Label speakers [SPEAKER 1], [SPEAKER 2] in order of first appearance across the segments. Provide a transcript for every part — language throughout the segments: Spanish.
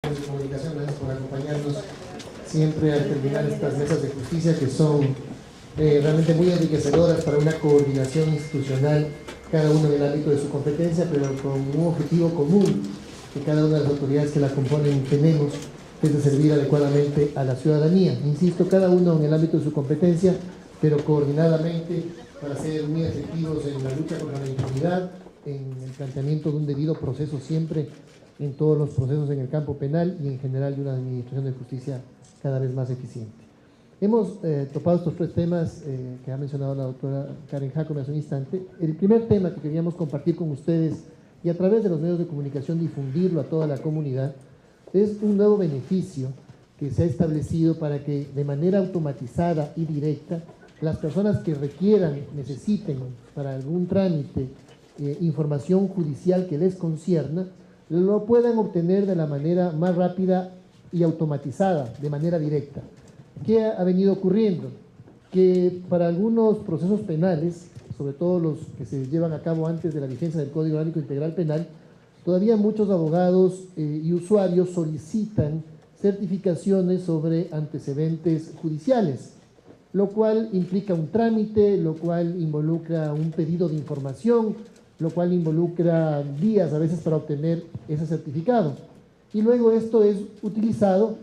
[SPEAKER 1] de comunicación, gracias por acompañarnos siempre al terminar estas mesas de justicia que son realmente muy enriquecedoras para una coordinación institucional, cada uno en el ámbito de su competencia, pero con un objetivo común que cada una de las autoridades que la componen tenemos, que es de servir adecuadamente a la ciudadanía. Insisto, cada uno en el ámbito de su competencia, pero coordinadamente para ser muy efectivos en la lucha contra la impunidad, en el planteamiento de un debido proceso siempre en todos los procesos en el campo penal y en general de una administración de justicia cada vez más eficiente. Hemos topado estos tres temas que ha mencionado la doctora Karen Jacome hace un instante. El primer tema que queríamos compartir con ustedes y a través de los medios de comunicación difundirlo a toda la comunidad es un nuevo beneficio que se ha establecido para que de manera automatizada y directa las personas que requieran, necesiten para algún trámite información judicial que les concierna, lo puedan obtener de la manera más rápida y automatizada, de manera directa. ¿Qué ha venido ocurriendo? Que para algunos procesos penales, sobre todo los que se llevan a cabo antes de la vigencia del Código Orgánico Integral Penal, todavía muchos abogados y usuarios solicitan certificaciones sobre antecedentes judiciales, lo cual implica un trámite, lo cual involucra un pedido de información, lo cual involucra días a veces para obtener ese certificado. Y luego esto es utilizado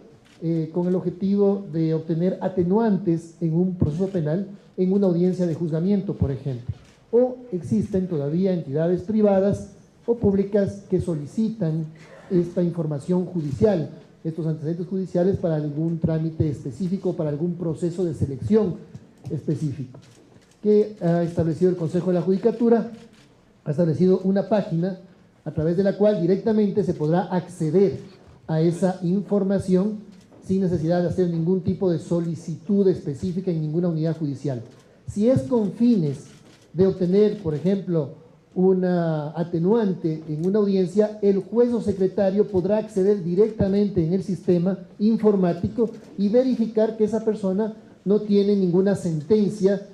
[SPEAKER 1] con el objetivo de obtener atenuantes en un proceso penal, en una audiencia de juzgamiento, por ejemplo. O existen todavía entidades privadas o públicas que solicitan esta información judicial, estos antecedentes judiciales para algún trámite específico, para algún proceso de selección específico, que ha establecido el Consejo de la Judicatura. Ha establecido una página a través de la cual directamente se podrá acceder a esa información sin necesidad de hacer ningún tipo de solicitud específica en ninguna unidad judicial. Si es con fines de obtener, por ejemplo, una atenuante en una audiencia, el juez o secretario podrá acceder directamente en el sistema informático y verificar que esa persona no tiene ninguna sentencia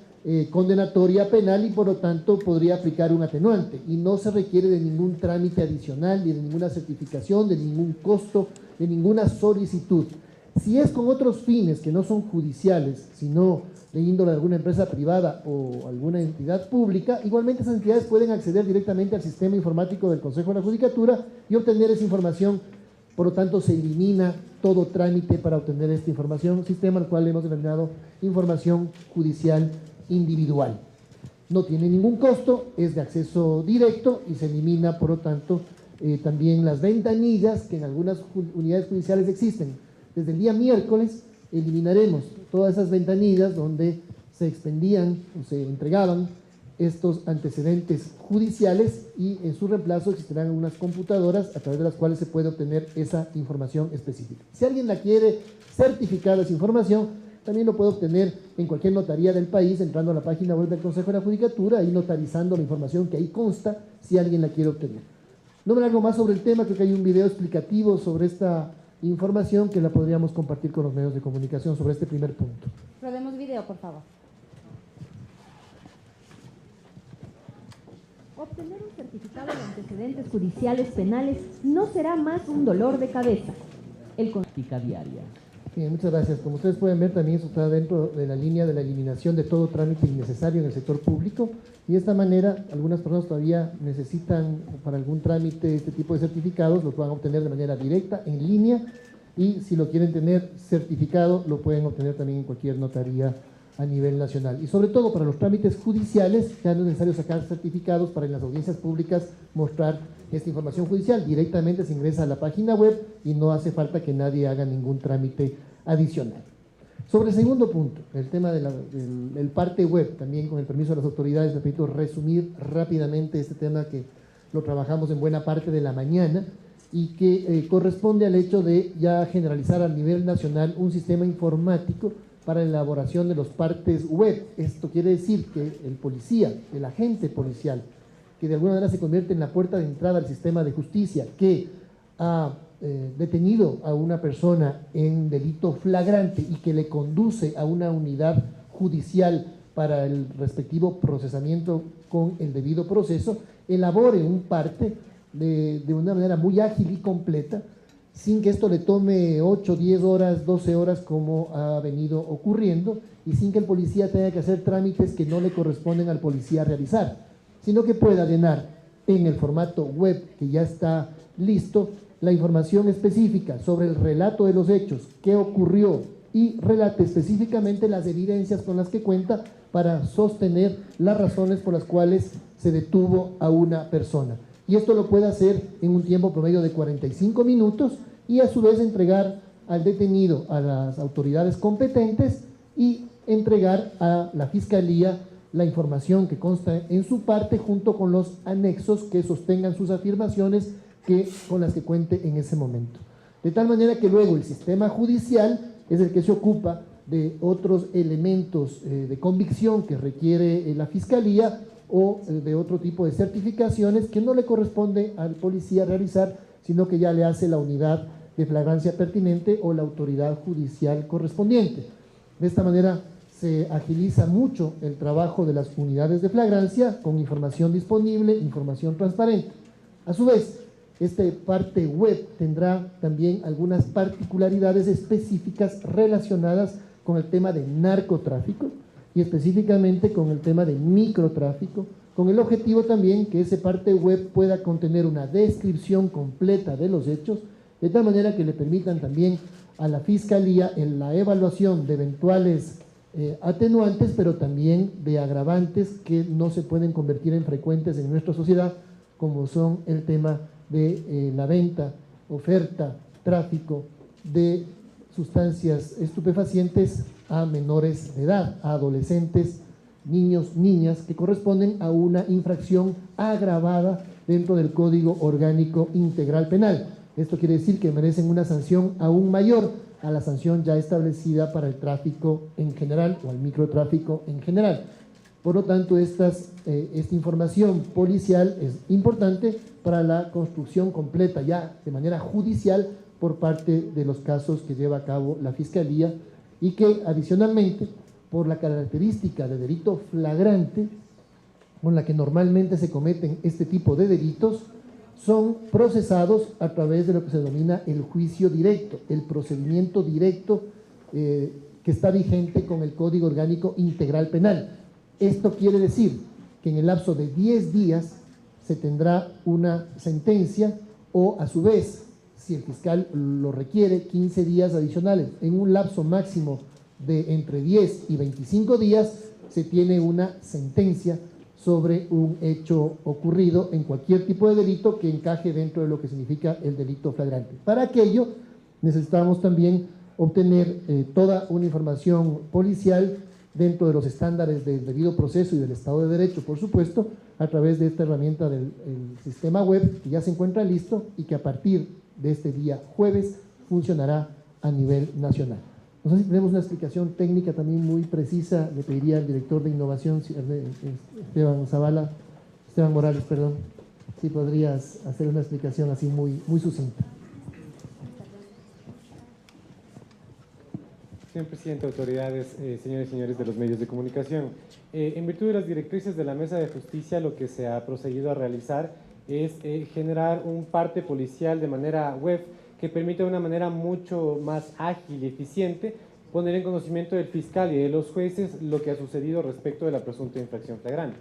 [SPEAKER 1] condenatoria penal y por lo tanto podría aplicar un atenuante y no se requiere de ningún trámite adicional, ni de ninguna certificación, de ningún costo, de ninguna solicitud. Si es con otros fines que no son judiciales, sino de índole de alguna empresa privada o alguna entidad pública, igualmente esas entidades pueden acceder directamente al sistema informático del Consejo de la Judicatura y obtener esa información. Por lo tanto, se elimina todo trámite para obtener esta información, sistema al cual hemos denominado información judicial individual. No tiene ningún costo, es de acceso directo y se elimina, por lo tanto, también las ventanillas que en algunas unidades judiciales existen. Desde el día miércoles eliminaremos todas esas ventanillas donde se expendían o se entregaban estos antecedentes judiciales y en su reemplazo existirán unas computadoras a través de las cuales se puede obtener esa información específica. Si alguien la quiere certificar esa información, también lo puede obtener en cualquier notaría del país, entrando a la página web del Consejo de la Judicatura y notarizando la información que ahí consta, si alguien la quiere obtener. No me largo más sobre el tema, creo que hay un video explicativo sobre esta información que la podríamos compartir con los medios de comunicación sobre este primer punto.
[SPEAKER 2] Rodemos video, por favor. Obtener un certificado de antecedentes judiciales penales no será más un dolor de cabeza. El Constitución diaria.
[SPEAKER 1] Bien, muchas gracias. Como ustedes pueden ver, también eso está dentro de la línea de la eliminación de todo trámite innecesario en el sector público y de esta manera algunas personas todavía necesitan para algún trámite este tipo de certificados, los van a obtener de manera directa, en línea, y si lo quieren tener certificado, lo pueden obtener también en cualquier notaría a nivel nacional. Y sobre todo para los trámites judiciales, ya no es necesario sacar certificados para en las audiencias públicas mostrar esta información judicial. Directamente se ingresa a la página web y no hace falta que nadie haga ningún trámite adicional. Sobre el segundo punto, el tema del parte web, también con el permiso de las autoridades, me permito resumir rápidamente este tema que lo trabajamos en buena parte de la mañana y que corresponde al hecho de ya generalizar a nivel nacional un sistema informático para la elaboración de los partes web. Esto quiere decir que el policía, el agente policial, que de alguna manera se convierte en la puerta de entrada al sistema de justicia, que ha detenido a una persona en delito flagrante y que le conduce a una unidad judicial para el respectivo procesamiento con el debido proceso, elabore un parte de una manera muy ágil y completa, sin que esto le tome 8, 10 horas, 12 horas como ha venido ocurriendo y sin que el policía tenga que hacer trámites que no le corresponden al policía realizar, sino que pueda llenar en el formato web que ya está listo la información específica sobre el relato de los hechos, qué ocurrió y relate específicamente las evidencias con las que cuenta para sostener las razones por las cuales se detuvo a una persona. Y esto lo puede hacer en un tiempo promedio de 45 minutos y a su vez entregar al detenido a las autoridades competentes y entregar a la Fiscalía la información que consta en su parte junto con los anexos que sostengan sus afirmaciones con las que cuente en ese momento. De tal manera que luego el sistema judicial es el que se ocupa de otros elementos de convicción que requiere la Fiscalía o de otro tipo de certificaciones que no le corresponde al policía realizar, sino que ya le hace la unidad de flagrancia pertinente o la autoridad judicial correspondiente. De esta manera se agiliza mucho el trabajo de las unidades de flagrancia con información disponible, información transparente. A su vez, esta parte web tendrá también algunas particularidades específicas relacionadas con el tema de narcotráfico y específicamente con el tema de microtráfico, con el objetivo también que esa parte web pueda contener una descripción completa de los hechos, de tal manera que le permitan también a la Fiscalía en la evaluación de eventuales atenuantes, pero también de agravantes que no se pueden convertir en frecuentes en nuestra sociedad, como son el tema de la venta, oferta, tráfico de sustancias estupefacientes a menores de edad, a adolescentes, niños, niñas, que corresponden a una infracción agravada dentro del Código Orgánico Integral Penal. Esto quiere decir que merecen una sanción aún mayor a la sanción ya establecida para el tráfico en general o al microtráfico en general. Por lo tanto, esta información policial es importante para la construcción completa ya de manera judicial por parte de los casos que lleva a cabo la Fiscalía y que adicionalmente, por la característica de delito flagrante con la que normalmente se cometen este tipo de delitos, son procesados a través de lo que se denomina el juicio directo, el procedimiento directo que está vigente con el Código Orgánico Integral Penal. Esto quiere decir que en el lapso de 10 días se tendrá una sentencia o a su vez, si el fiscal lo requiere, 15 días adicionales. En un lapso máximo de entre 10 y 25 días se tiene una sentencia sobre un hecho ocurrido en cualquier tipo de delito que encaje dentro de lo que significa el delito flagrante. Para aquello necesitamos también obtener toda una información policial dentro de los estándares del debido proceso y del Estado de Derecho, por supuesto, a través de esta herramienta del sistema web que ya se encuentra listo y que a partir de este día jueves funcionará a nivel nacional. No sé si tenemos una explicación técnica también muy precisa, le pediría al director de innovación, Esteban Morales, perdón, si podrías hacer una explicación así muy sucinta.
[SPEAKER 3] Señor presidente, autoridades, señores y señores de los medios de comunicación, en virtud de las directrices de la Mesa de Justicia, lo que se ha procedido a realizar es generar un parte policial de manera web que permite de una manera mucho más ágil y eficiente poner en conocimiento del fiscal y de los jueces lo que ha sucedido respecto de la presunta infracción flagrante.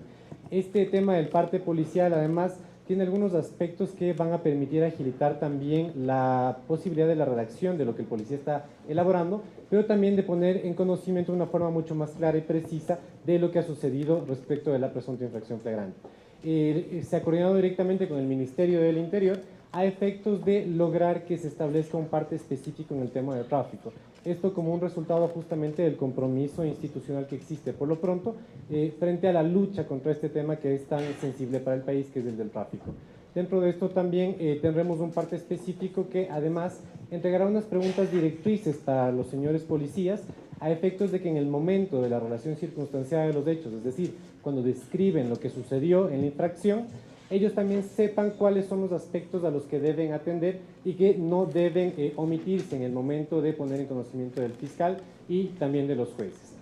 [SPEAKER 3] Este tema del parte policial, además, tiene algunos aspectos que van a permitir agilitar también la posibilidad de la redacción de lo que el policía está elaborando, pero también de poner en conocimiento de una forma mucho más clara y precisa de lo que ha sucedido respecto de la presunta infracción flagrante. Se ha coordinado directamente con el Ministerio del Interior a efectos de lograr que se establezca un parte específico en el tema del tráfico. Esto como un resultado justamente del compromiso institucional que existe por lo pronto frente a la lucha contra este tema que es tan sensible para el país, que es el del tráfico. Dentro de esto también tendremos un parte específico que además entregará unas preguntas directrices para los señores policías a efectos de que en el momento de la relación circunstancial de los hechos, es decir, cuando describen lo que sucedió en la infracción, ellos también sepan cuáles son los aspectos a los que deben atender y que no deben omitirse en el momento de poner en conocimiento del fiscal y también de los jueces.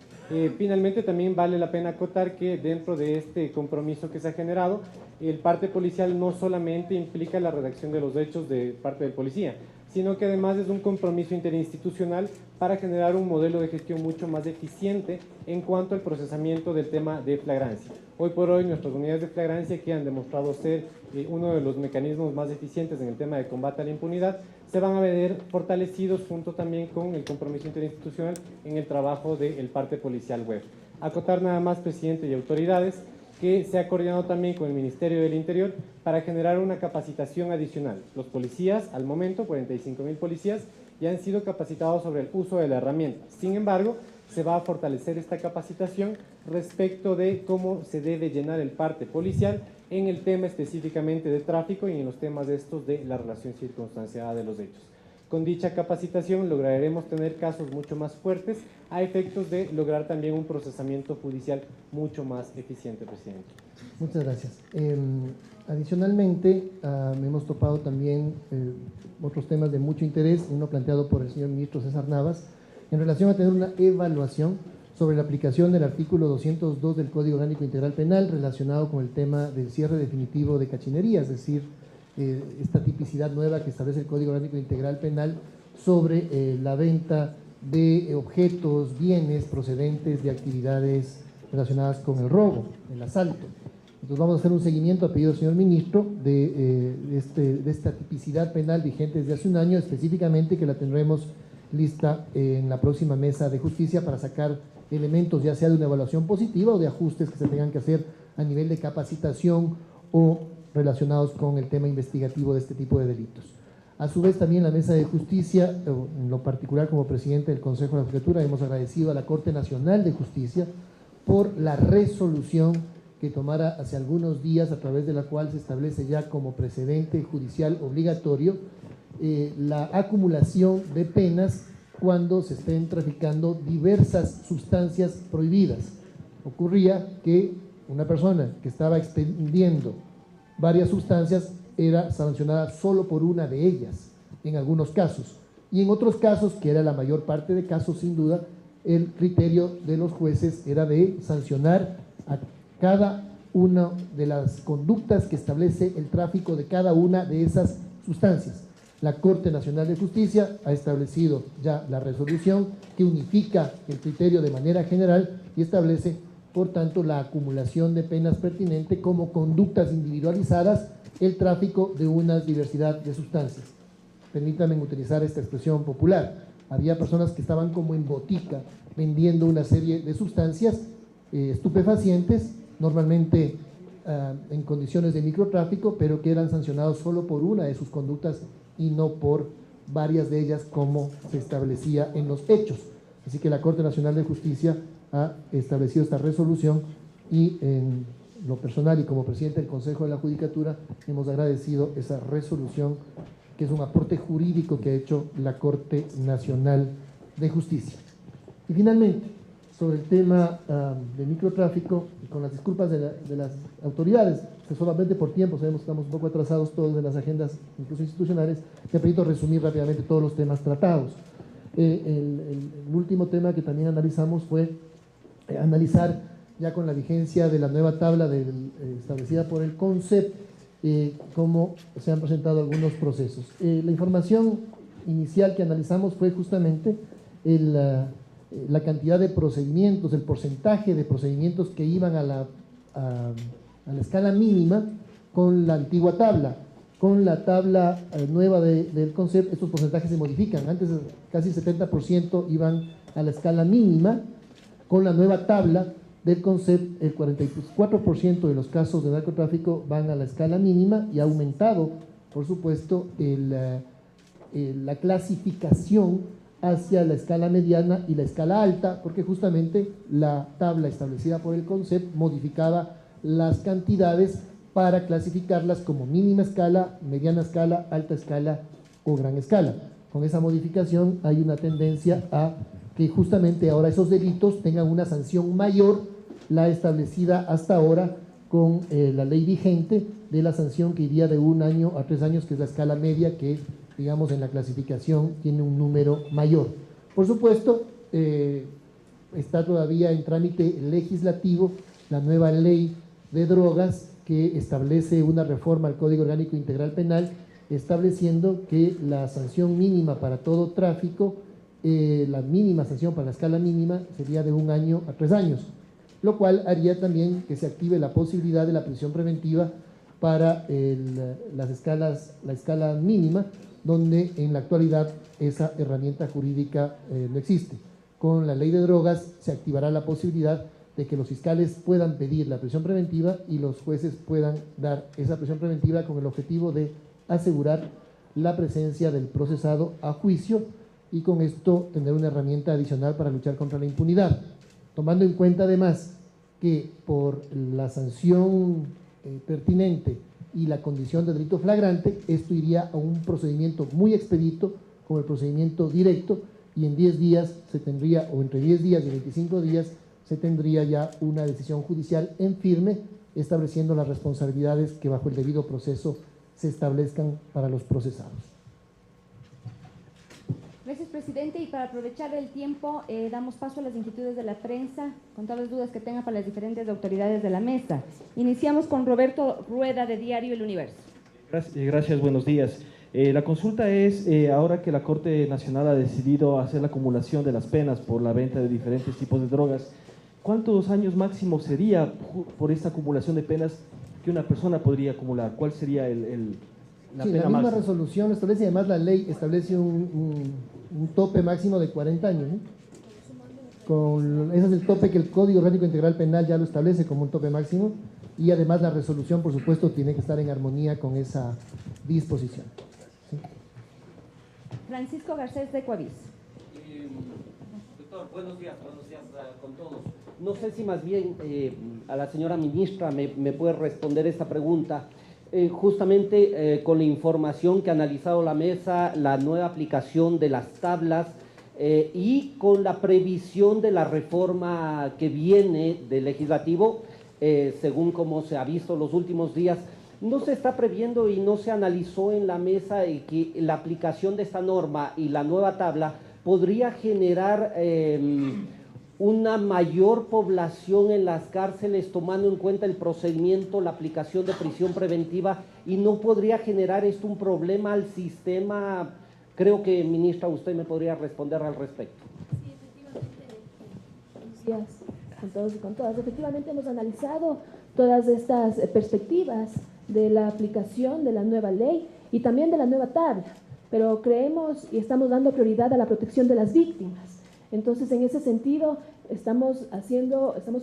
[SPEAKER 3] Finalmente, también vale la pena acotar que dentro de este compromiso que se ha generado, el parte policial no solamente implica la redacción de los hechos de parte del policía, sino que además es un compromiso interinstitucional para generar un modelo de gestión mucho más eficiente en cuanto al procesamiento del tema de flagrancia. Hoy por hoy nuestras unidades de flagrancia, que han demostrado ser uno de los mecanismos más eficientes en el tema de combate a la impunidad, se van a ver fortalecidos junto también con el compromiso interinstitucional en el trabajo del parte policial web. Acotar nada más, presidente y autoridades, que se ha coordinado también con el Ministerio del Interior para generar una capacitación adicional. Los policías, al momento, 45.000 policías, ya han sido capacitados sobre el uso de la herramienta. Sin embargo, se va a fortalecer esta capacitación respecto de cómo se debe llenar el parte policial en el tema específicamente de tráfico y en los temas de estos de la relación circunstanciada de los hechos. Con dicha capacitación lograremos tener casos mucho más fuertes a efectos de lograr también un procesamiento judicial mucho más eficiente, presidente.
[SPEAKER 1] Muchas gracias. Adicionalmente, hemos topado también otros temas de mucho interés, uno planteado por el señor ministro César Navas, en relación a tener una evaluación sobre la aplicación del artículo 202 del Código Orgánico Integral Penal relacionado con el tema del cierre definitivo de cachinería, es decir, esta tipicidad nueva que establece el Código Orgánico Integral Penal sobre la venta de objetos, bienes procedentes de actividades relacionadas con el robo, el asalto. Entonces vamos a hacer un seguimiento a pedido del señor ministro de esta tipicidad penal vigente desde hace un año, específicamente que la tendremos lista en la próxima mesa de justicia para sacar elementos ya sea de una evaluación positiva o de ajustes que se tengan que hacer a nivel de capacitación o relacionados con el tema investigativo de este tipo de delitos. A su vez también la mesa de justicia, en lo particular como presidente del Consejo de la Judicatura, hemos agradecido a la Corte Nacional de Justicia por la resolución que tomara hace algunos días, a través de la cual se establece ya como precedente judicial obligatorio la acumulación de penas cuando se estén traficando diversas sustancias prohibidas. Ocurría que una persona que estaba expendiendo varias sustancias era sancionada solo por una de ellas, en algunos casos. Y en otros casos, que era la mayor parte de casos sin duda, el criterio de los jueces era de sancionar a cada una de las conductas que establece el tráfico de cada una de esas sustancias. La Corte Nacional de Justicia ha establecido ya la resolución que unifica el criterio de manera general y establece, por tanto, la acumulación de penas pertinente como conductas individualizadas, el tráfico de una diversidad de sustancias. Permítanme utilizar esta expresión popular. Había personas que estaban como en botica vendiendo una serie de sustancias estupefacientes, normalmente en condiciones de microtráfico, pero que eran sancionados solo por una de sus conductas y no por varias de ellas como se establecía en los hechos. Así que la Corte Nacional de Justicia ha establecido esta resolución y en lo personal y como presidente del Consejo de la Judicatura hemos agradecido esa resolución, que es un aporte jurídico que ha hecho la Corte Nacional de Justicia. Y finalmente, sobre el tema del microtráfico, y con las disculpas de las autoridades, que solamente por tiempo sabemos que estamos un poco atrasados todos en las agendas, incluso institucionales, me permito resumir rápidamente todos los temas tratados. El último tema que también analizamos fue analizar, ya con la vigencia de la nueva tabla establecida por el CONCEP, cómo se han presentado algunos procesos. La información inicial que analizamos fue justamente la cantidad de procedimientos, el porcentaje de procedimientos que iban a la escala mínima con la antigua tabla. Con la tabla nueva del CONCEP, estos porcentajes se modifican. Antes casi el 70% iban a la escala mínima. Con la nueva tabla del CONCEP, el 44% de los casos de narcotráfico van a la escala mínima y ha aumentado, por supuesto, la clasificación hacia la escala mediana y la escala alta, porque justamente la tabla establecida por el CONCEP modificaba las cantidades para clasificarlas como mínima escala, mediana escala, alta escala o gran escala. Con esa modificación hay una tendencia a que justamente ahora esos delitos tengan una sanción mayor, la establecida hasta ahora con la ley vigente, de la sanción que iría de 1 año a 3 años, que es la escala media, que digamos en la clasificación tiene un número mayor. Por supuesto, está todavía en trámite legislativo la nueva ley de drogas, que establece una reforma al Código Orgánico Integral Penal estableciendo que la sanción mínima para todo tráfico, la mínima sanción para la escala mínima sería de 1 año a 3 años, lo cual haría también que se active la posibilidad de la prisión preventiva para la escala mínima, donde en la actualidad esa herramienta jurídica no existe. Con la ley de drogas se activará la posibilidad de que los fiscales puedan pedir la prisión preventiva y los jueces puedan dar esa prisión preventiva con el objetivo de asegurar la presencia del procesado a juicio y con esto tener una herramienta adicional para luchar contra la impunidad. Tomando en cuenta además que por la sanción pertinente y la condición de delito flagrante, esto iría a un procedimiento muy expedito, como el procedimiento directo, y en 10 días se tendría, o entre 10 días y 25 días, se tendría ya una decisión judicial en firme, estableciendo las responsabilidades que bajo el debido proceso se establezcan para los procesados.
[SPEAKER 2] Gracias, presidente. Y para aprovechar el tiempo, damos paso a las inquietudes de la prensa, con todas las dudas que tengan para las diferentes autoridades de la mesa. Iniciamos con Roberto Rueda, de Diario El Universo.
[SPEAKER 4] Gracias, buenos días. La consulta es, ahora que la Corte Nacional ha decidido hacer la acumulación de las penas por la venta de diferentes tipos de drogas, ¿cuántos años máximo sería por esta acumulación de penas que una persona podría acumular? ¿Cuál sería la pena
[SPEAKER 1] la misma
[SPEAKER 4] máxima?
[SPEAKER 1] resolución establece, además la ley establece un tope máximo de 40 años, ¿no? Ese es el tope que el Código Orgánico Integral Penal ya lo establece como un tope máximo, y además la resolución, por supuesto, tiene que estar en armonía con esa disposición. ¿Sí?
[SPEAKER 2] Francisco Garcés, de Coavís.
[SPEAKER 5] Doctor, buenos días con todos. No sé si más bien a la señora ministra me puede responder esta pregunta. Justamente con la información que ha analizado la mesa, la nueva aplicación de las tablas y con la previsión de la reforma que viene del legislativo, según como se ha visto los últimos días, ¿no se está previendo y no se analizó en la mesa que la aplicación de esta norma y la nueva tabla podría generar una mayor población en las cárceles, tomando en cuenta el procedimiento, la aplicación de prisión preventiva, y no podría generar esto un problema al sistema? Creo que, ministra, usted me podría responder al respecto.
[SPEAKER 6] Sí, efectivamente, buenos días con todos y con todas. Efectivamente hemos analizado todas estas perspectivas de la aplicación de la nueva ley y también de la nueva tabla, pero creemos y estamos dando prioridad a la protección de las víctimas. Entonces, en ese sentido, estamos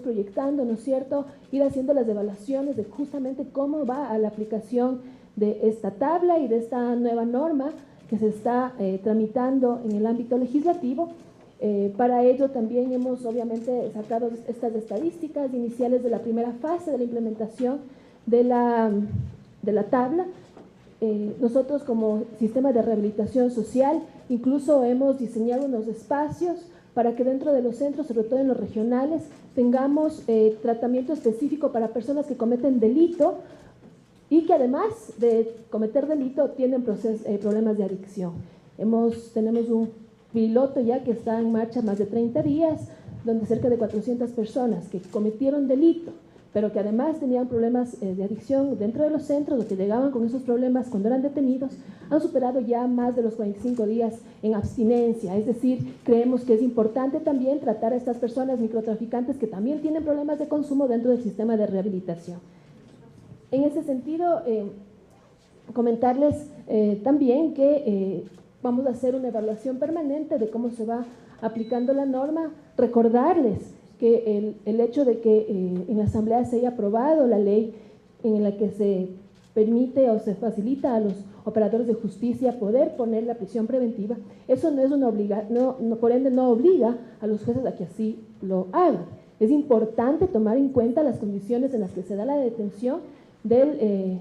[SPEAKER 6] proyectando, ¿no es cierto?, ir haciendo las evaluaciones de justamente cómo va a la aplicación de esta tabla y de esta nueva norma que se está tramitando en el ámbito legislativo. Para ello también hemos obviamente sacado estas estadísticas iniciales de la primera fase de la implementación de la tabla. Nosotros como sistema de rehabilitación social incluso hemos diseñado unos espacios para que dentro de los centros, sobre todo en los regionales, tengamos tratamiento específico para personas que cometen delito y que además de cometer delito tienen problemas de adicción. Tenemos un piloto ya que está en marcha más de 30 días, donde cerca de 400 personas que cometieron delito, pero que además tenían problemas de adicción dentro de los centros, o que llegaban con esos problemas cuando eran detenidos, han superado ya más de los 45 días en abstinencia. Es decir, creemos que es importante también tratar a estas personas microtraficantes que también tienen problemas de consumo dentro del sistema de rehabilitación. En ese sentido, comentarles también que vamos a hacer una evaluación permanente de cómo se va aplicando la norma. Recordarles que el hecho de que en la Asamblea se haya aprobado la ley en la que se permite o se facilita a los operadores de justicia poder poner la prisión preventiva, eso no es una obligación, por ende no obliga a los jueces a que así lo hagan. Es importante tomar en cuenta las condiciones en las que se da la detención del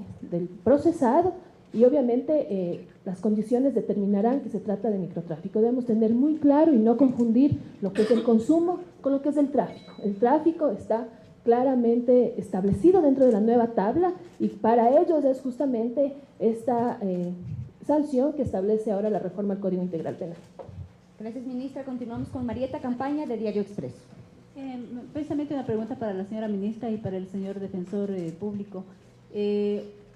[SPEAKER 6] procesado, y obviamente las condiciones determinarán que se trata de microtráfico. Debemos tener muy claro y no confundir lo que es el consumo con lo que es el tráfico. El tráfico está claramente establecido dentro de la nueva tabla, y para ellos es justamente esta sanción que establece ahora la reforma al Código Integral Penal.
[SPEAKER 2] Gracias, ministra. Continuamos con Marieta Campaña, de Diario Expreso.
[SPEAKER 7] Precisamente una pregunta para la señora ministra y para el señor defensor público.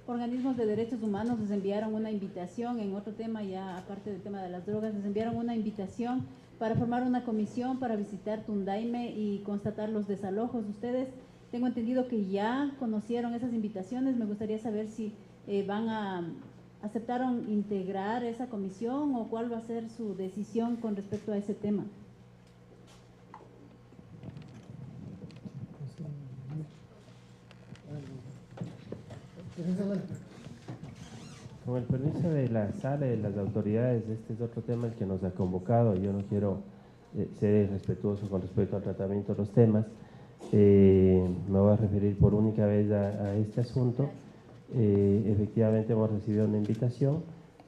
[SPEAKER 7] organismos de derechos humanos les enviaron una invitación en otro tema, ya aparte del tema de las drogas, les enviaron una invitación para formar una comisión para visitar Tundaime y constatar los desalojos. Ustedes, tengo entendido que ya conocieron esas invitaciones. Me gustaría saber si aceptaron integrar esa comisión o cuál va a ser su decisión con respecto a ese tema.
[SPEAKER 8] Con el permiso de la sala y de las autoridades, este es otro tema el que nos ha convocado. Yo no quiero ser respetuoso con respecto al tratamiento de los temas. Me voy a referir por única vez a este asunto. Efectivamente hemos recibido una invitación.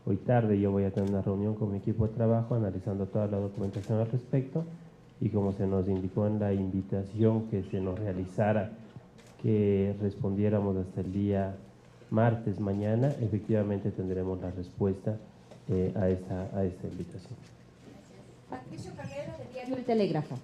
[SPEAKER 8] Hoy tarde yo voy a tener una reunión con mi equipo de trabajo analizando toda la documentación al respecto, y como se nos indicó en la invitación que se nos realizara, que respondiéramos hasta el día martes mañana, efectivamente tendremos la respuesta a esta invitación.
[SPEAKER 2] Patricio Carrera, de Diario El Telégrafo.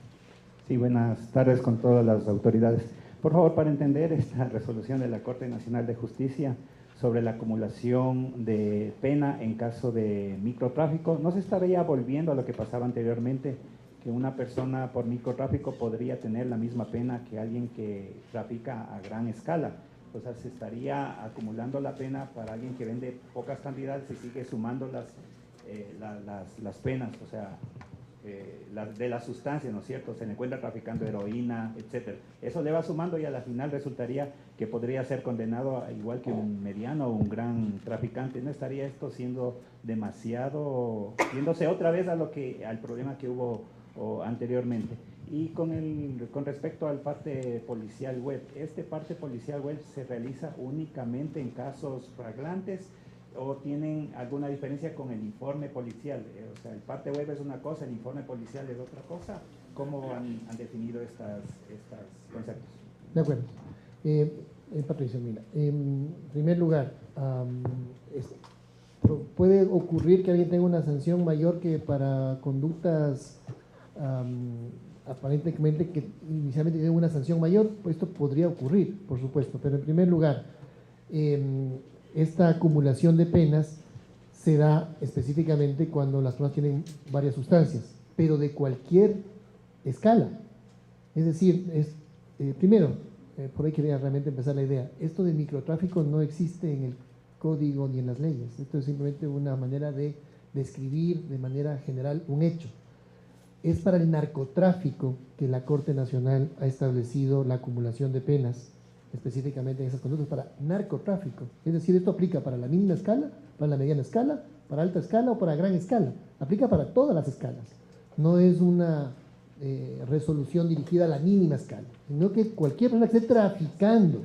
[SPEAKER 9] Sí, buenas tardes con todas las autoridades. Por favor, para entender esta resolución de la Corte Nacional de Justicia sobre la acumulación de pena en caso de microtráfico, ¿no se estaría volviendo a lo que pasaba anteriormente, que una persona por microtráfico podría tener la misma pena que alguien que trafica a gran escala? O sea, se estaría acumulando la pena para alguien que vende pocas cantidades y sigue sumando las penas, o sea, de las sustancias, ¿no es cierto? Se le encuentra traficando heroína, etcétera. Eso le va sumando y a la final resultaría que podría ser condenado igual que un mediano o un gran traficante. ¿No estaría esto siendo demasiado, yéndose otra vez al problema que hubo anteriormente? Y con respecto al parte policial web, ¿este parte policial web se realiza únicamente en casos flagrantes o tienen alguna diferencia con el informe policial? O sea, el parte web es una cosa, el informe policial es otra cosa. ¿Cómo han definido estos conceptos?
[SPEAKER 1] De acuerdo. Patricio, mira, en primer lugar, puede ocurrir que alguien tenga una sanción mayor que para conductas aparentemente que inicialmente tiene una sanción mayor. Pues esto podría ocurrir, por supuesto, pero en primer lugar, esta acumulación de penas se da específicamente cuando las personas tienen varias sustancias, pero de cualquier escala. Es decir, primero, por ahí quería realmente empezar la idea, esto de microtráfico no existe en el código ni en las leyes. Esto es simplemente una manera de describir de manera general un hecho. Es para el narcotráfico que la Corte Nacional ha establecido la acumulación de penas, específicamente en esas conductas, para narcotráfico. Es decir, esto aplica para la mínima escala, para la mediana escala, para alta escala o para gran escala. Aplica para todas las escalas. No es una resolución dirigida a la mínima escala, sino que cualquier persona que esté traficando,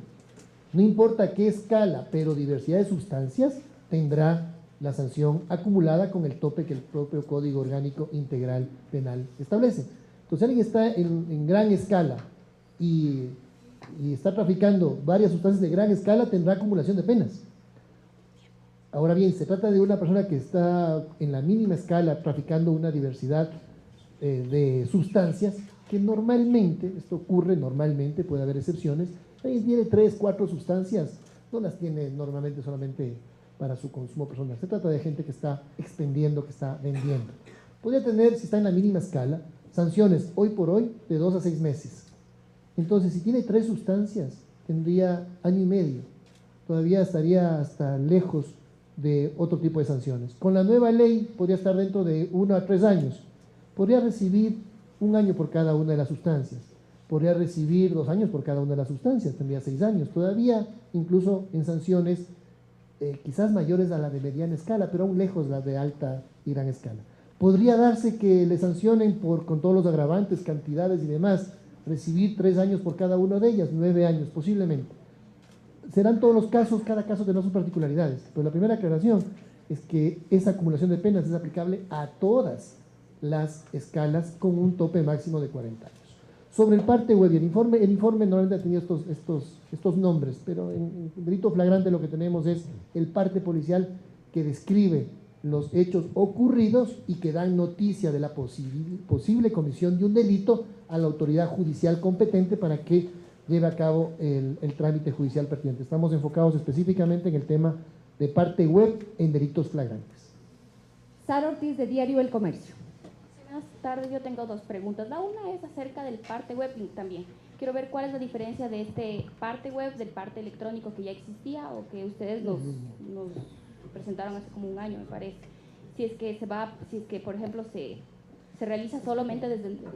[SPEAKER 1] no importa qué escala, pero diversidad de sustancias, tendrá la sanción acumulada con el tope que el propio Código Orgánico Integral Penal establece. Entonces, alguien está en gran escala y está traficando varias sustancias de gran escala, tendrá acumulación de penas. Ahora bien, se trata de una persona que está en la mínima escala traficando una diversidad de sustancias que normalmente, esto ocurre normalmente, puede haber excepciones, alguien tiene 3, 4 sustancias, no las tiene normalmente solamente para su consumo personal. Se trata de gente que está extendiendo, que está vendiendo. Podría tener, si está en la mínima escala, sanciones hoy por hoy de 2 a 6 meses. Entonces, si tiene 3 sustancias, tendría año y medio. Todavía estaría hasta lejos de otro tipo de sanciones. Con la nueva ley podría estar dentro de 1 a 3 años. Podría recibir 1 año por cada una de las sustancias. Podría recibir 2 años por cada una de las sustancias. Tendría 6 años. Todavía, incluso en sanciones quizás mayores a la de mediana escala, pero aún lejos la de alta y gran escala. Podría darse que le sancionen con todos los agravantes, cantidades y demás, recibir 3 años por cada una de ellas, 9 años posiblemente. Serán todos los casos, cada caso tendrá sus particularidades, pero la primera aclaración es que esa acumulación de penas es aplicable a todas las escalas con un tope máximo de 40 años. Sobre el parte web, el informe normalmente ha tenido estos nombres, pero en delito flagrante lo que tenemos es el parte policial que describe los hechos ocurridos y que dan noticia de la posible comisión de un delito a la autoridad judicial competente para que lleve a cabo el trámite judicial pertinente. Estamos enfocados específicamente en el tema de parte web en delitos flagrantes.
[SPEAKER 2] Sara Ortiz, de Diario El Comercio.
[SPEAKER 10] Buenas tardes, yo tengo dos preguntas. La una es acerca del parte web también. Quiero ver cuál es la diferencia de este parte web del parte electrónico que ya existía o que ustedes nos presentaron hace como un año, me parece. Si es que por ejemplo se realiza solamente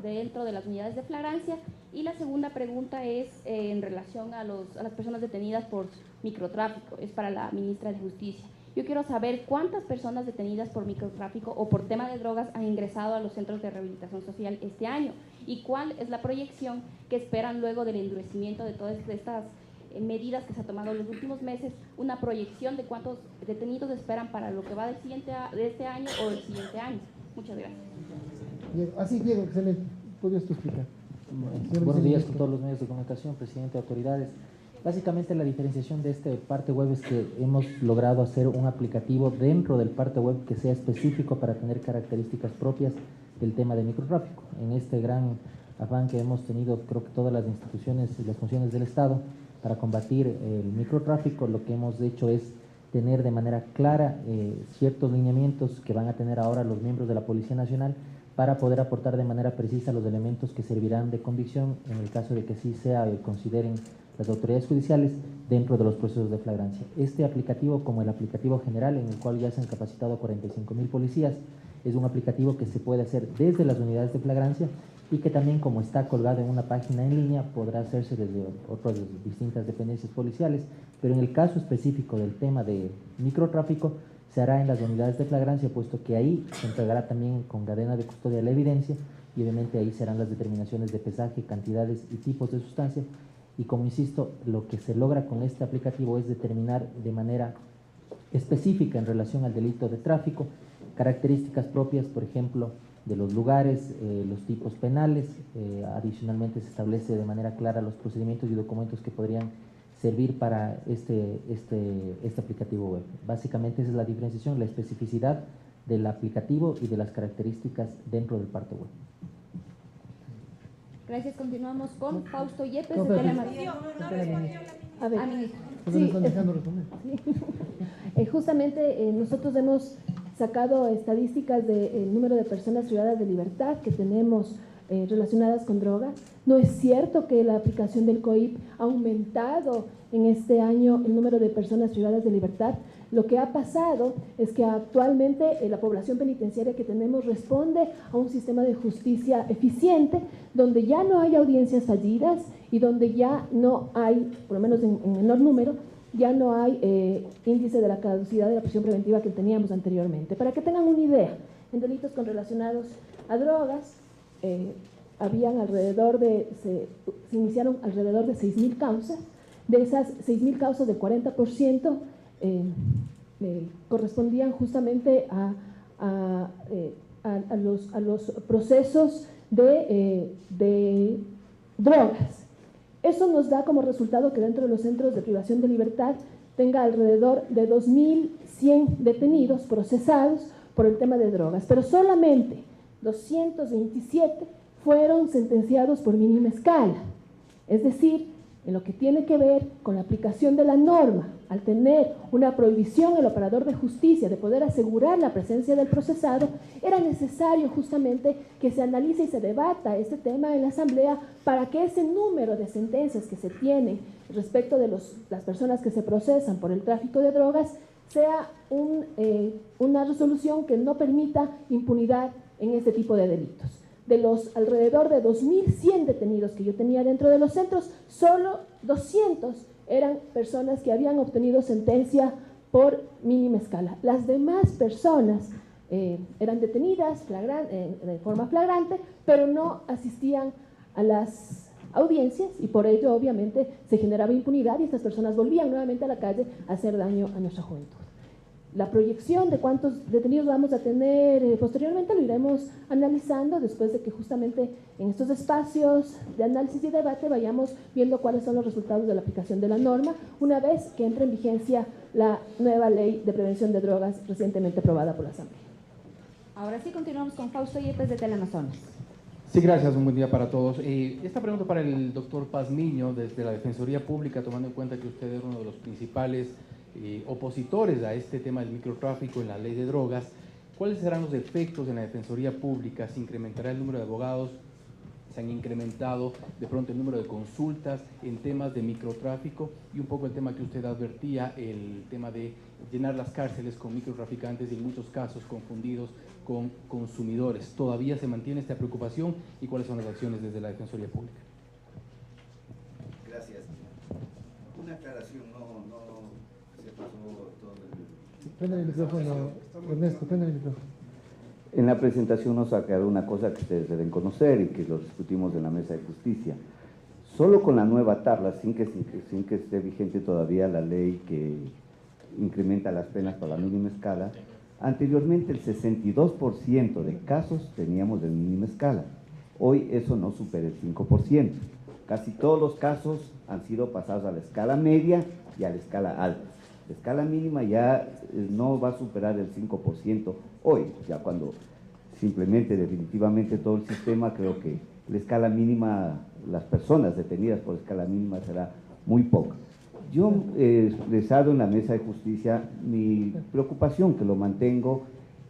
[SPEAKER 10] dentro de las unidades de flagrancia. Y la segunda pregunta es en relación a las personas detenidas por microtráfico, es para la ministra de Justicia. Yo quiero saber cuántas personas detenidas por microtráfico o por tema de drogas han ingresado a los centros de rehabilitación social este año y cuál es la proyección que esperan luego del endurecimiento de todas estas medidas que se han tomado en los últimos meses, una proyección de cuántos detenidos esperan para lo que va de este año o del siguiente año. Muchas gracias.
[SPEAKER 1] Diego, así Diego, excelente. ¿Podrías tú explicar?
[SPEAKER 11] Buenos días con todos los medios de comunicación, presidente, autoridades. Básicamente la diferenciación de este parte web es que hemos logrado hacer un aplicativo dentro del parte web que sea específico para tener características propias del tema de microtráfico. En este gran afán que hemos tenido, creo que todas las instituciones y las funciones del Estado para combatir el microtráfico, lo que hemos hecho es tener de manera clara ciertos lineamientos que van a tener ahora los miembros de la Policía Nacional para poder aportar de manera precisa los elementos que servirán de convicción en el caso de que sí sea y consideren las autoridades judiciales dentro de los procesos de flagrancia. Este aplicativo, como el aplicativo general en el cual ya se han capacitado 45,000 policías, es un aplicativo que se puede hacer desde las unidades de flagrancia y que también, como está colgado en una página en línea, podrá hacerse desde otras distintas dependencias policiales, pero en el caso específico del tema de microtráfico se hará en las unidades de flagrancia, puesto que ahí se entregará también con cadena de custodia la evidencia y obviamente ahí serán las determinaciones de pesaje, cantidades y tipos de sustancia. Y como insisto, lo que se logra con este aplicativo es determinar de manera específica en relación al delito de tráfico, características propias, por ejemplo, de los lugares, los tipos penales. Adicionalmente se establece de manera clara los procedimientos y documentos que podrían servir para este aplicativo web. Básicamente esa es la diferenciación, la especificidad del aplicativo y de las características dentro del parte web.
[SPEAKER 2] Gracias. Continuamos con Fausto Yepes,
[SPEAKER 1] No,
[SPEAKER 2] de
[SPEAKER 1] pero-
[SPEAKER 2] Telamación.
[SPEAKER 6] A ver,
[SPEAKER 2] Ministra.
[SPEAKER 1] Pues no están dejando responder.
[SPEAKER 6] Justamente nosotros hemos sacado estadísticas del número de personas privadas de libertad que tenemos relacionadas con drogas. No es cierto que la aplicación del COIP ha aumentado en este año el número de personas privadas de libertad. Lo que ha pasado es que actualmente la población penitenciaria que tenemos responde a un sistema de justicia eficiente, donde ya no hay audiencias fallidas y donde ya no hay, por lo menos en menor número, ya no hay índice de la caducidad de la prisión preventiva que teníamos anteriormente. Para que tengan una idea, en delitos relacionados a drogas, se iniciaron alrededor de 6,000 causas. De esas 6,000 causas, del 40% correspondían justamente a los procesos de drogas. Eso nos da como resultado que dentro de los centros de privación de libertad tenga alrededor de 2,100 detenidos procesados por el tema de drogas, pero solamente 227 fueron sentenciados por mínima escala. Es decir, en lo que tiene que ver con la aplicación de la norma, al tener una prohibición el operador de justicia de poder asegurar la presencia del procesado, era necesario justamente que se analice y se debata este tema en la Asamblea para que ese número de sentencias que se tienen respecto de las personas que se procesan por el tráfico de drogas sea una resolución que no permita impunidad en este tipo de delitos. De los alrededor de 2,100 detenidos que yo tenía dentro de los centros, solo 200 eran personas que habían obtenido sentencia por mínima escala. Las demás personas eran detenidas de forma flagrante, pero no asistían a las audiencias y por ello obviamente se generaba impunidad y estas personas volvían nuevamente a la calle a hacer daño a nuestra juventud. La proyección de cuántos detenidos vamos a tener posteriormente lo iremos analizando después de que justamente en estos espacios de análisis y debate vayamos viendo cuáles son los resultados de la aplicación de la norma una vez que entre en vigencia la nueva ley de prevención de drogas recientemente aprobada por la Asamblea.
[SPEAKER 2] Ahora sí continuamos con Fausto Yepes, de Teleamazonas.
[SPEAKER 12] Sí, gracias. Un buen día para todos. Esta pregunta para el doctor Pazmiño, desde la Defensoría Pública, tomando en cuenta que usted es uno de los principales opositores a este tema del microtráfico en la ley de drogas. ¿Cuáles serán los efectos en la Defensoría Pública? ¿Se incrementará el número de abogados? ¿Se han incrementado de pronto el número de consultas en temas de microtráfico? Y un poco el tema que usted advertía, el tema de llenar las cárceles con microtraficantes y en muchos casos confundidos con consumidores. ¿Todavía se mantiene esta preocupación y cuáles son las acciones desde la Defensoría Pública?
[SPEAKER 13] Gracias. Una aclaración, no se pasó todo el...
[SPEAKER 1] Prende el micrófono, Ernesto, prende el micrófono.
[SPEAKER 13] En la presentación nos ha quedado una cosa que ustedes deben conocer y que lo discutimos en la Mesa de Justicia. Solo con la nueva tabla, sin que esté vigente todavía la ley que incrementa las penas para la mínima escala, anteriormente el 62% de casos teníamos de mínima escala. Hoy eso no supera el 5%. Casi todos los casos han sido pasados a la escala media y a la escala alta. La escala mínima ya no va a superar el 5% hoy, ya cuando simplemente definitivamente todo el sistema, creo que la escala mínima, las personas detenidas por escala mínima será muy poca. Yo he expresado en la Mesa de Justicia mi preocupación, que lo mantengo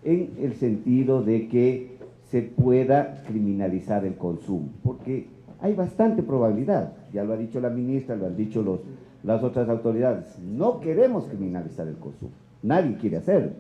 [SPEAKER 13] en el sentido de que se pueda criminalizar el consumo, porque hay bastante probabilidad, ya lo ha dicho la ministra, lo han dicho las otras autoridades, no queremos criminalizar el consumo, nadie quiere hacerlo,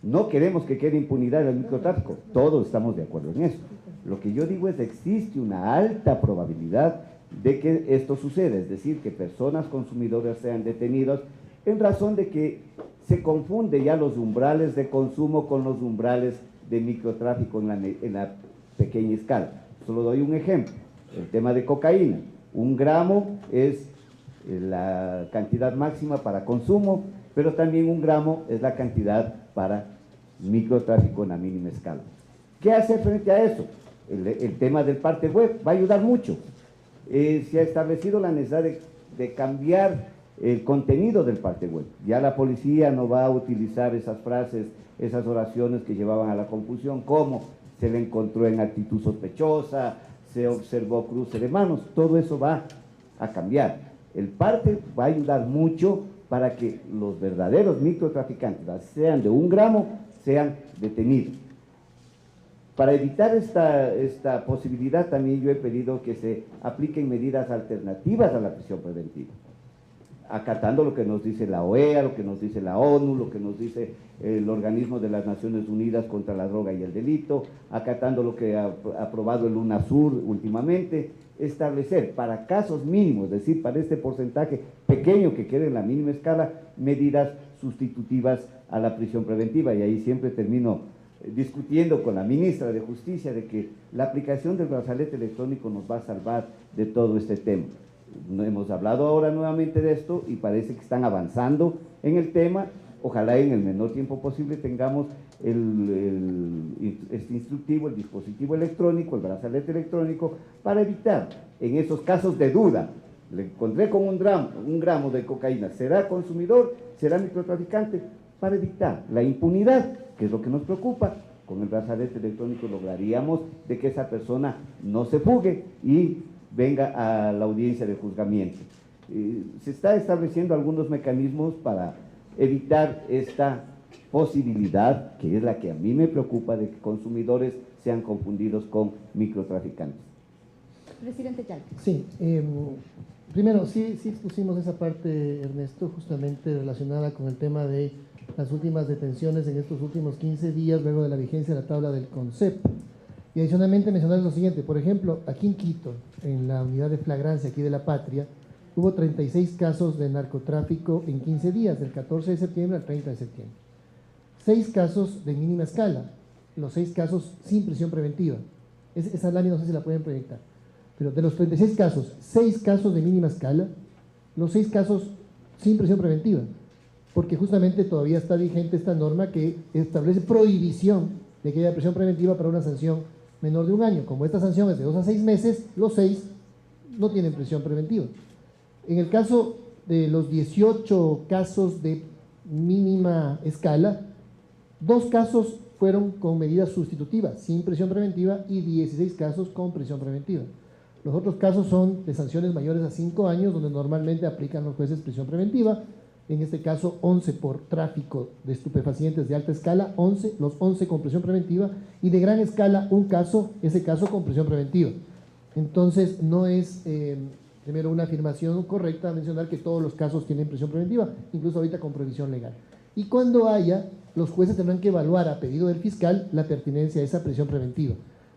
[SPEAKER 13] no queremos que quede impunidad en el microtráfico, todos estamos de acuerdo en eso. Lo que yo digo es que existe una alta probabilidad de que esto suceda, es decir, que personas consumidoras sean detenidas en razón de que se confunde ya los umbrales de consumo con los umbrales de microtráfico en la pequeña escala. Solo doy un ejemplo, el tema de cocaína. 1 gramo es la cantidad máxima para consumo, pero también 1 gramo es la cantidad para microtráfico en la mínima escala. ¿Qué hacer frente a eso? El tema del parte web va a ayudar mucho. Se ha establecido la necesidad de cambiar el contenido del parte web. Ya la policía no va a utilizar esas frases, esas oraciones que llevaban a la confusión, como se le encontró en actitud sospechosa, se observó cruce de manos, todo eso va a cambiar. El parte va a ayudar mucho para que los verdaderos microtraficantes, sean de 1 gramo, sean detenidos. Para evitar esta posibilidad, también yo he pedido que se apliquen medidas alternativas a la prisión preventiva, acatando lo que nos dice la OEA, lo que nos dice la ONU, lo que nos dice el Organismo de las Naciones Unidas contra la Droga y el Delito, acatando lo que ha aprobado el UNASUR últimamente, establecer para casos mínimos, es decir, para este porcentaje pequeño que quede en la mínima escala, medidas sustitutivas a la prisión preventiva. Y ahí siempre termino discutiendo con la ministra de Justicia de que la aplicación del brazalete electrónico nos va a salvar de todo este tema. No hemos hablado ahora nuevamente de esto y parece que están avanzando en el tema. Ojalá en el menor tiempo posible tengamos este instructivo, el dispositivo electrónico, el brazalete electrónico, para evitar en esos casos de duda. Le encontré con 1 gramo de cocaína, ¿será consumidor? ¿Será microtraficante? Para evitar la impunidad, que es lo que nos preocupa. Con el brazalete electrónico lograríamos de que esa persona no se fugue y venga a la audiencia de juzgamiento. Se está estableciendo algunos mecanismos para evitar esta posibilidad, que es la que a mí me preocupa, de que consumidores sean confundidos con microtraficantes.
[SPEAKER 2] Presidente Chalco.
[SPEAKER 1] Sí, primero sí expusimos esa parte, Ernesto, justamente relacionada con el tema de las últimas detenciones en estos últimos 15 días luego de la vigencia de la tabla del CONCEP. Y adicionalmente mencionar lo siguiente, por ejemplo, aquí en Quito, en la unidad de flagrancia aquí de La Patria, hubo 36 casos de narcotráfico en 15 días, del 14 de septiembre al 30 de septiembre. 6 casos de mínima escala, los 6 casos sin prisión preventiva. Esa lámina no sé si la pueden proyectar. Pero de los 36 casos, 6 casos de mínima escala, los 6 casos sin prisión preventiva, porque justamente todavía está vigente esta norma que establece prohibición de que haya prisión preventiva para una sanción menor de 1 año. Como esta sanción es de 2 a 6 meses, los 6 no tienen prisión preventiva. En el caso de los 18 casos de mínima escala, 2 casos fueron con medidas sustitutivas, sin prisión preventiva, y 16 casos con prisión preventiva. Los otros casos son de sanciones mayores a 5 años, donde normalmente aplican los jueces prisión preventiva. En este caso, 11 por tráfico de estupefacientes de alta escala, los 11 con prisión preventiva, y de gran escala, un caso, ese caso con prisión preventiva. Entonces, no es, primero, una afirmación correcta mencionar que todos los casos tienen prisión preventiva, incluso ahorita con prohibición legal. Y cuando haya, los jueces tendrán que evaluar a pedido del fiscal la pertinencia de esa prisión preventiva.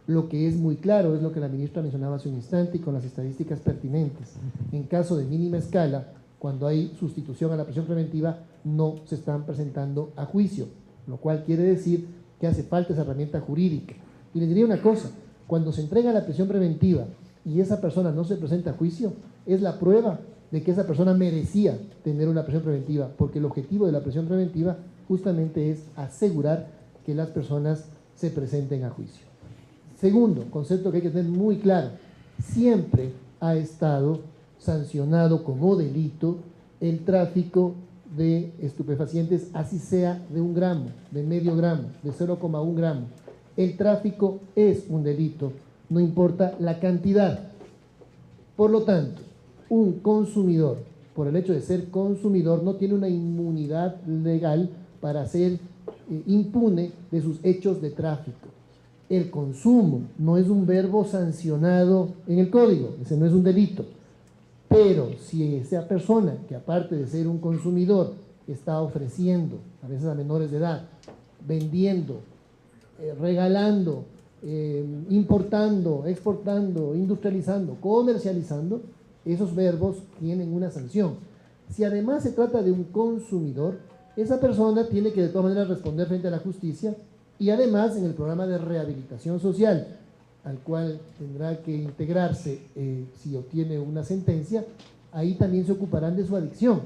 [SPEAKER 1] Lo que es muy claro es lo que la ministra mencionaba hace un instante y con las estadísticas pertinentes. En caso de mínima escala, cuando hay sustitución a la prisión preventiva, no se están presentando a juicio, lo cual quiere decir que hace falta esa herramienta jurídica. Y les diría una cosa, cuando se entrega la prisión preventiva y esa persona no se presenta a juicio, es la prueba de que esa persona merecía tener una prisión preventiva, porque el objetivo de la prisión preventiva justamente es asegurar que las personas se presenten a juicio. Segundo concepto que hay que tener muy claro, siempre ha estado sancionado como delito el tráfico de estupefacientes, así sea de 1 gramo, de medio gramo, de 0,1 gramo. El tráfico es un delito, no importa la cantidad. Por lo tanto, un consumidor, por el hecho de ser consumidor, no tiene una inmunidad legal para ser impune de sus hechos de tráfico. El consumo no es un verbo sancionado en el código, ese no es un delito. Pero si esa persona, que aparte de ser un consumidor, está ofreciendo, a veces a menores de edad, vendiendo, regalando, importando, exportando, industrializando, comercializando, esos verbos tienen una sanción. Si además se trata de un consumidor, esa persona tiene que de todas maneras responder frente a la justicia y además en el programa de rehabilitación social, al cual tendrá que integrarse si obtiene una sentencia, ahí también se ocuparán de su adicción.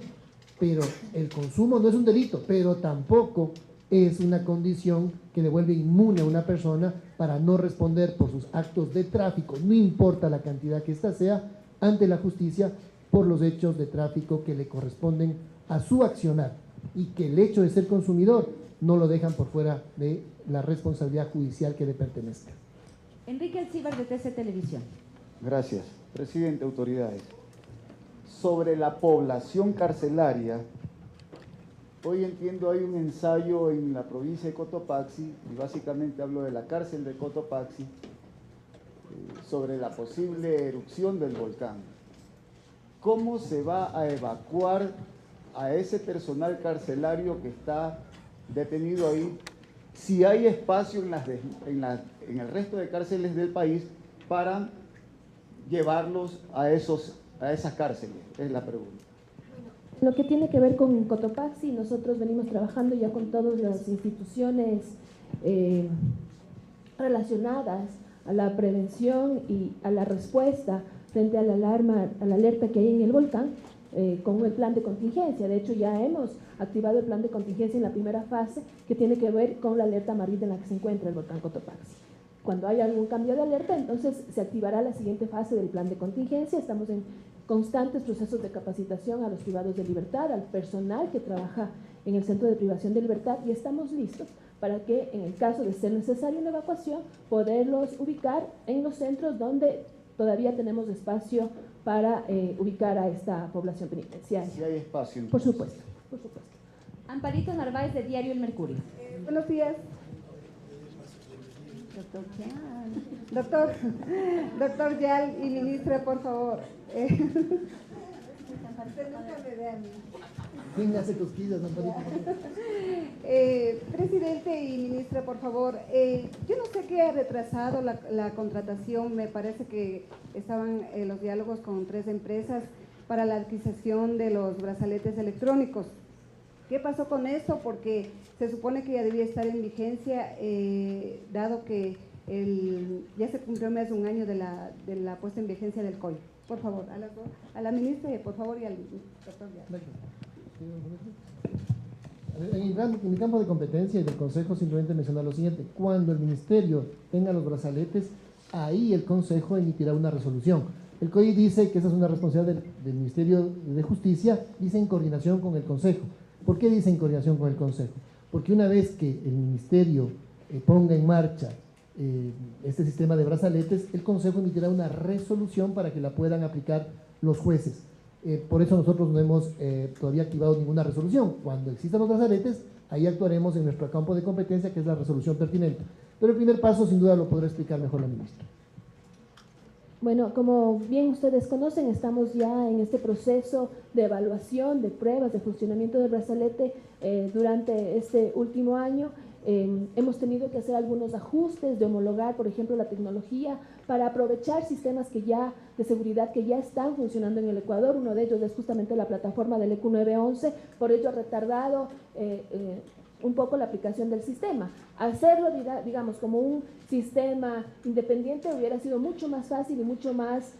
[SPEAKER 1] Pero el consumo no es un delito, pero tampoco es una condición que le vuelve inmune a una persona para no responder por sus actos de tráfico, no importa la cantidad que ésta sea, ante la justicia por los hechos de tráfico que le corresponden a su accionar, y que el hecho de ser consumidor no lo dejan por fuera de la responsabilidad judicial que le pertenezca.
[SPEAKER 2] Enrique Alcíbar, de TC Televisión.
[SPEAKER 14] Gracias. Presidente, autoridades. Sobre la población carcelaria, hoy entiendo hay un ensayo en la provincia de Cotopaxi, y básicamente hablo de la cárcel de Cotopaxi, sobre la posible erupción del volcán. ¿Cómo se va a evacuar a ese personal carcelario que está detenido ahí, si hay espacio en el resto de cárceles del país para llevarlos a esas cárceles? Es la pregunta.
[SPEAKER 6] Lo que tiene que ver con Cotopaxi, nosotros venimos trabajando ya con todas las instituciones relacionadas a la prevención y a la respuesta frente a la alarma, a la alerta que hay en el volcán, con el plan de contingencia. De hecho, ya hemos activado el plan de contingencia en la primera fase, que tiene que ver con la alerta amarilla en la que se encuentra el volcán Cotopaxi. Cuando haya algún cambio de alerta, entonces se activará la siguiente fase del plan de contingencia. Estamos en constantes procesos de capacitación a los privados de libertad, al personal que trabaja en el Centro de Privación de Libertad, y estamos listos para que, en el caso de ser necesaria una evacuación, poderlos ubicar en los centros donde todavía tenemos espacio para ubicar a esta población penitenciaria.
[SPEAKER 14] Si hay espacio.
[SPEAKER 6] Por supuesto, por supuesto.
[SPEAKER 2] Amparito Narváez, de Diario El Mercurio.
[SPEAKER 15] Buenos días. Doctor Yal y ministra, por favor.
[SPEAKER 1] ¿Quién hace cosquillas, Amparito?
[SPEAKER 15] Presidente y ministra, por favor, yo no sé qué ha retrasado la contratación. Me parece que estaban los diálogos con 3 empresas para la adquisición de los brazaletes electrónicos. ¿Qué pasó con eso? Porque se supone que ya debía estar en vigencia, dado que ya se cumplió más de un año de la puesta en vigencia del COI. Por favor, a la ministra, por favor, y al doctor Yal.
[SPEAKER 1] En mi campo de competencia y del Consejo simplemente mencionar lo siguiente: cuando el Ministerio tenga los brazaletes, ahí el Consejo emitirá una resolución. El COI dice que esa es una responsabilidad del Ministerio de Justicia, dice en coordinación con el Consejo. ¿Por qué dice en coordinación con el Consejo? Porque una vez que el Ministerio ponga en marcha este sistema de brazaletes, el Consejo emitirá una resolución para que la puedan aplicar los jueces. Por eso nosotros no hemos todavía activado ninguna resolución. Cuando existan los brazaletes, ahí actuaremos en nuestro campo de competencia, que es la resolución pertinente. Pero el primer paso, sin duda, lo podrá explicar mejor la ministra.
[SPEAKER 6] Bueno, como bien ustedes conocen, estamos ya en este proceso de evaluación, de pruebas, de funcionamiento del brazalete durante este último año. Hemos tenido que hacer algunos ajustes, de homologar, por ejemplo, la tecnología para aprovechar sistemas de seguridad que ya están funcionando en el Ecuador. Uno de ellos es justamente la plataforma del EQ 911, por ello ha retardado un poco la aplicación del sistema. Hacerlo, digamos, como un sistema independiente hubiera sido mucho más fácil y mucho más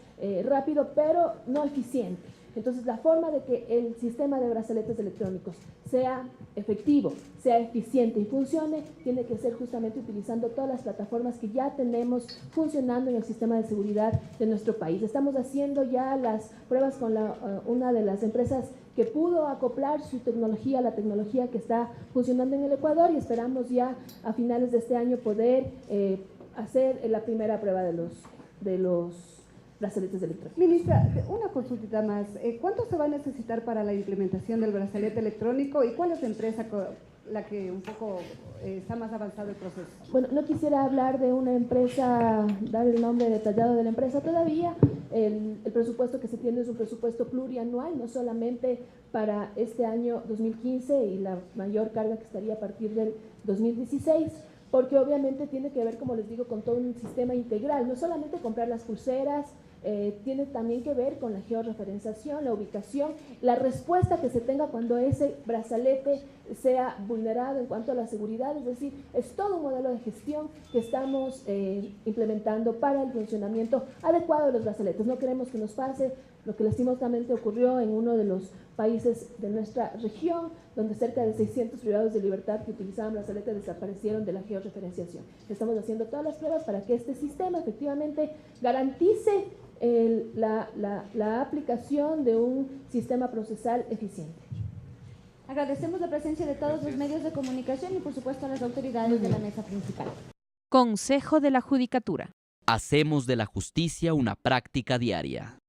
[SPEAKER 6] rápido, pero no eficiente. Entonces, la forma de que el sistema de brazaletes electrónicos sea efectivo, sea eficiente y funcione, tiene que ser justamente utilizando todas las plataformas que ya tenemos funcionando en el sistema de seguridad de nuestro país. Estamos haciendo ya las pruebas con una de las empresas que pudo acoplar su tecnología a la tecnología que está funcionando en el Ecuador, y esperamos ya a finales de este año poder hacer la primera prueba de los brazaletes electrónicos.
[SPEAKER 15] Ministra, una consultita más. ¿Cuánto se va a necesitar para la implementación del brazalete electrónico y cuál es la empresa la que un poco está más avanzado el proceso?
[SPEAKER 6] Bueno, no quisiera hablar de una empresa, dar el nombre detallado de la empresa todavía. El presupuesto que se tiene es un presupuesto plurianual, no solamente para este año 2015 y la mayor carga que estaría a partir del 2016, porque obviamente tiene que ver, como les digo, con todo un sistema integral, no solamente comprar las pulseras, tiene también que ver con la georreferenciación, la ubicación, la respuesta que se tenga cuando ese brazalete sea vulnerado en cuanto a la seguridad, es decir, es todo un modelo de gestión que estamos implementando para el funcionamiento adecuado de los brazaletes. No queremos que nos pase lo que lastimosamente ocurrió en uno de los países de nuestra región, donde cerca de 600 privados de libertad que utilizaban brazaletes desaparecieron de la georreferenciación. Estamos haciendo todas las pruebas para que este sistema efectivamente garantice la aplicación de un sistema procesal eficiente.
[SPEAKER 2] Agradecemos la presencia de todos los medios de comunicación y por supuesto a las autoridades de la mesa principal.
[SPEAKER 16] Consejo de la Judicatura.
[SPEAKER 17] Hacemos de la justicia una práctica diaria.